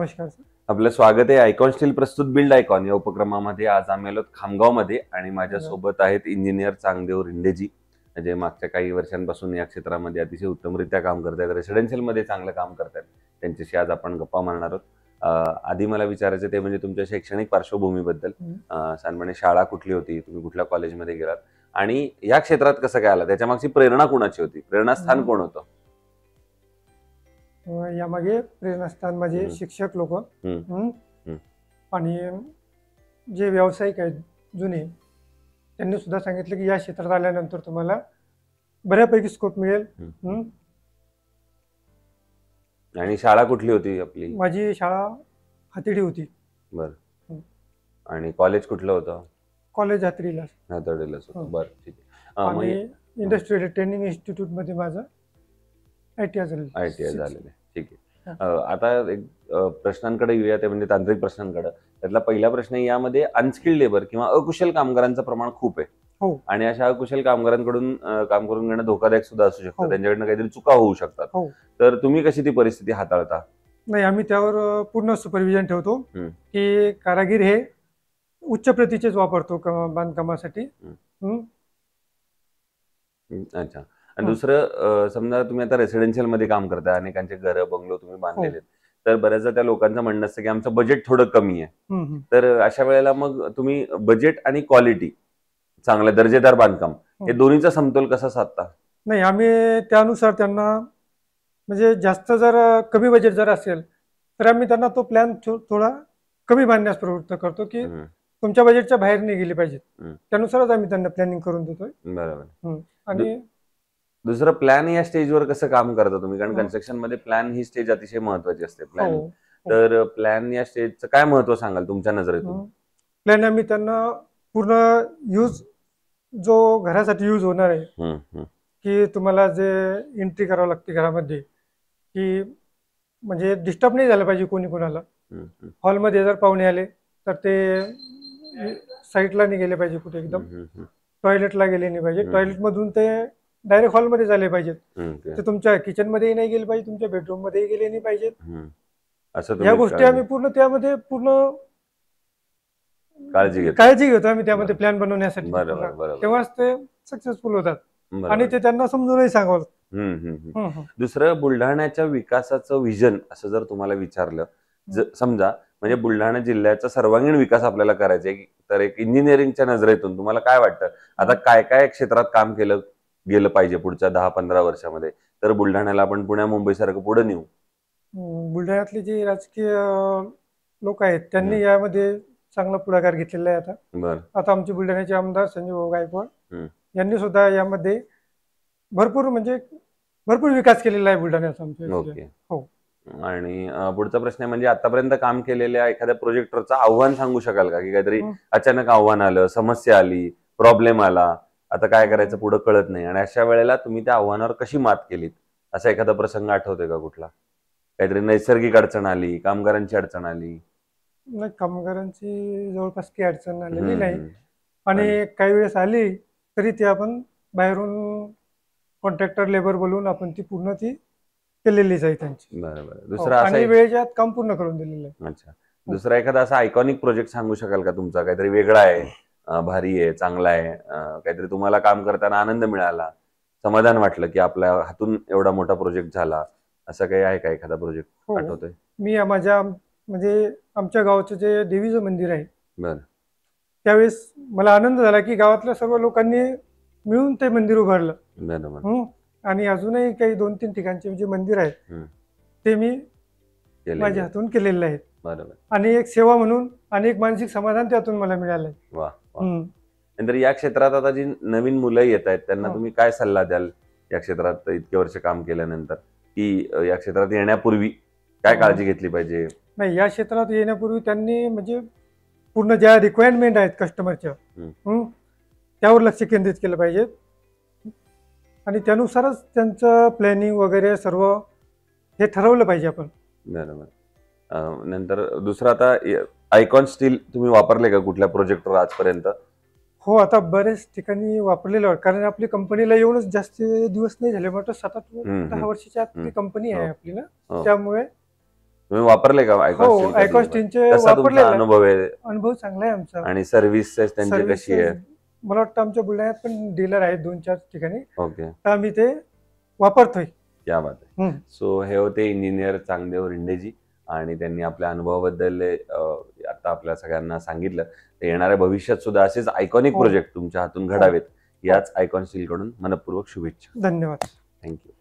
नमस्कार सर. आपलं स्वागत आहे आयकॉन स्टील प्रस्तुत बिल्ड आयकॉन या उपक्रमामध्ये. आज आम्ही आलो खामगावमध्ये आणि माझ्यासोबत आहेत इंजिनियर चांगदेव रिंडेजी, जे मागच्या काही वर्षांपासून या क्षेत्रामध्ये अतिशय उत्तमरित्या काम करतात, रेसिडेन्शियलमध्ये चांगलं काम करतात. त्यांच्याशी आज आपण गप्पा मारणार आहोत. आधी मला विचारायचं ते म्हणजे तुमच्या शैक्षणिक पार्श्वभूमीबद्दल. साधारणपणे शाळा कुठली होती, तुम्ही कुठल्या कॉलेजमध्ये गेलात आणि या क्षेत्रात कसं काय आला, त्याच्या मागची प्रेरणा कोणाची होती, प्रेरणास्थान कोण होतं? यामागे प्रेरणास्थान माझे शिक्षक लोक आणि जे व्यावसायिक आहेत जुने, त्यांनी सुद्धा सांगितलं की या क्षेत्रात आल्यानंतर तुम्हाला बऱ्यापैकी स्कोप मिळेल. आणि शाळा कुठली होती आपली? माझी शाळा हातिडी होती. बरं. आणि कॉलेज कुठलं होतं? कॉलेज हातिडीला. हातिडीलाच होतं. बरं, ठीक आहे. आणि इंडस्ट्रियल ट्रेनिंग इन्स्टिट्यूट मध्ये माझं ITI झालेलं आहे. ठीक आहे. आता एक प्रश्नांकडे येऊया, ते म्हणजे तांत्रिक प्रश्नांकडे. त्यातला पहिला प्रश्न, यामध्ये अनस्किल्ड लेबर किंवा अकुशल कामगारांचं प्रमाण खूप आहे. हो. आणि अशा अकुशल कामगारांकडून काम करून घेणं धोकादायक सुद्धा असू शकतं. त्यांच्याकडनं काहीतरी चुका होऊ शकतात. तर तुम्ही कशी ती परिस्थिती हाताळता? नाही, आम्ही त्यावर पूर्ण सुपरविजन ठेवतो की कारागीर हे उच्च प्रतीचेच वापरतो बांधकामासाठी. अच्छा. आणि दुसरं, समजा तुम्ही आता रेसिडेन्शियल मध्ये काम करता, अनेकांचे घर बंगलो तुम्ही बांधलेले, तर बऱ्याचदा त्या लोकांचं म्हणणं असतं की आमचं बजेट थोडं कमी आहे. तर अशा वेळेला मग तुम्ही बजेट आणि क्वालिटी, चांगलं दर्जेदार बांधकाम, हे दोन्हीचा समतोल कसा साधता? नाही, आम्ही त्यानुसार त्यांना, म्हणजे जास्त जर कमी बजेट जर असेल तर आम्ही त्यांना तो प्लॅन थोडा कमी बांधण्यास प्रवृत्त करतो की तुमच्या बजेटच्या बाहेर नाही गेली पाहिजे. त्यानुसारच आम्ही त्यांना प्लॅनिंग करून देतोय. बरोबर. आणि दुसरं, प्लॅन या स्टेजवर कसं काम करता तुम्ही? कारण कन्स्ट्रक्शन मध्ये प्लॅन ही स्टेज अतिशय महत्वाची असते. प्लॅन, तर प्लॅन या स्टेजचं काय महत्व सांगाल तुमच्या नजरेतून? प्लॅन आम्ही त्यांना पूर्ण यूज, जो घरासाठी यूज होणार आहे, की तुम्हाला जे एंट्री करावं लागते घरामध्ये, की म्हणजे डिस्टर्ब नाही झालं पाहिजे कोणी कोणाला. हॉलमध्ये जर पाहुणे आले तर ते साईडला नाही गेले पाहिजे कुठे, एकदम टॉयलेटला गेले नाही पाहिजे. टॉयलेट मधून ते डायरेक्ट हॉलमध्ये झाले पाहिजेत. ते तुमच्या किचन मध्येही नाही गेले पाहिजे, तुमच्या बेडरूम मध्येही गेले नाही पाहिजेत. या गोष्टी आम्ही पूर्ण त्यामध्ये काळजी घेतो आम्ही त्यामध्ये प्लॅन बनवण्यासाठी. तेव्हाच ते सक्सेसफुल होतात आणि ते त्यांना समजूनही सांगावं. दुसरं, बुलढाण्याच्या विकासाचं विजन असं जर तुम्हाला विचारलं, समजा म्हणजे बुलढाणा जिल्ह्याचा सर्वांगीण विकास आपल्याला करायचा आहे, तर एक इंजिनिअरिंगच्या नजरेतून तुम्हाला काय वाटतं, आता काय काय क्षेत्रात काम केलं गेलं पाहिजे पुढच्या 10-15 वर्षामध्ये, तर बुलढाण्याला आपण पुण्या मुंबई सारखं पुढे नेऊ? बुलढाण्यातले जे राजकीय लोक आहेत त्यांनी यामध्ये चांगला पुढाकार घेतलेला आहे. आता आमचे बुलढाण्याचे आमदार संजय भाऊ गायकवाड यांनी सुद्धा यामध्ये भरपूर विकास केलेला आहे बुलढाण्याचा आमच्या. हो. आणि पुढचा प्रश्न म्हणजे आतापर्यंत काम केलेल्या एखाद्या प्रोजेक्टरचं आव्हान सांगू शकाल का, की काहीतरी अचानक आव्हान आलं, समस्या आली, प्रॉब्लेम आला, आता काय करायचं पुढे कळत नाही, आणि अशा वेळेला तुम्ही त्या आव्हानावर कशी मात केलीत, असा एखादा प्रसंग आठवतोय का कुठला? काहीतरी नैसर्गिक अडचण आली, कामगारांची अडचण आली? नाही, कामगारांची जवळपास काही अडचण आलेली नाही. आणि काही वेळेस आली तरी ती आपण बाहेरून कॉन्ट्रॅक्टर लेबर बोलून आपण ती पूर्ण केलेलीच आहे त्यांची. बरोबर. दुसरा असा वेळेच्या आत काम पूर्ण करून दिलेलं आहे. अच्छा. दुसरा एखादा असा आयकॉनिक प्रोजेक्ट सांगू शकाल का तुमचा, काहीतरी वेगळा आहे, भारी आहे, चांगला आहे, काहीतरी तुम्हाला काम करताना आनंद मिळाला, समाधान वाटलं की आपल्या हातून एवढा मोठा प्रोजेक्ट झाला, असं काही आहे का एखादा प्रोजेक्ट आठवतोय? मी म्हणजे आमच्या गावचं जे देवीचं मंदिर आहे, त्यावेळेस मला आनंद झाला की गावातल्या सर्व लोकांनी मिळून ते मंदिर उभारलं. आणि अजूनही काही 2-3 ठिकाणचे जे मंदिर आहेत ते मी माझ्या हातून केलेले आहेत. आणि एक सेवा म्हणून आणि एक मानसिक समाधान त्यातून मला मिळालंय. नंतर या क्षेत्रात आता जी नवीन मुलं येत आहेत त्यांना तुम्ही काय सल्ला द्याल, या क्षेत्रात इतके वर्ष काम केल्यानंतर, की या क्षेत्रात येण्यापूर्वी काय काळजी घेतली पाहिजे? नाही, या क्षेत्रात येण्यापूर्वी त्यांनी म्हणजे पूर्ण ज्या रिक्वायरमेंट आहेत कस्टमरच्या त्यावर लक्ष केंद्रित केलं पाहिजे आणि त्यानुसारच त्यांचं प्लॅनिंग वगैरे सर्व हे ठरवलं पाहिजे आपण. बरोबर. नंतर दुसरं, आता आयकॉन स्टील तुम्ही वापरले का कुठल्या प्रोजेक्टवर आजपर्यंत? हो, आता बरेच ठिकाणी वापरलेलं आहे, कारण आपली कंपनीला येऊनच जास्त दिवस नाही झाले, 7-8-10 वर्षाच्या आत कंपनी आहे आपली ना, त्यामुळे तुम्ही वापरले का हो, आयकॉन आयकॉन स्टील? स्टीलचे कसा तुमचा वापरलेला आहे. अनुभव आहे अनुभव चांगला आहे आमचा. आणि सर्व्हिस त्यांची कशी आहे? सर्व्हिसेस मला वाटतं आमच्या बुलढाण्यात पण डीलर आहेत 2-4 ठिकाणी. ओके, तर आम्ही ते वापरतोय. क्या बात आहे. सो हे होते इंजिनियर चांगदेव रिंडेजी आणि त्यांनी आपल्या अनुभवाबद्दल आता आपल्या सगळ्यांना सांगितलं. तर येणाऱ्या भविष्यात सुद्धा असेच आयकॉनिक हो. प्रोजेक्ट तुमच्या हातून घडावेत याच आयकॉन स्टील कडून मनपूर्वक शुभेच्छा. धन्यवाद. थँक्यू.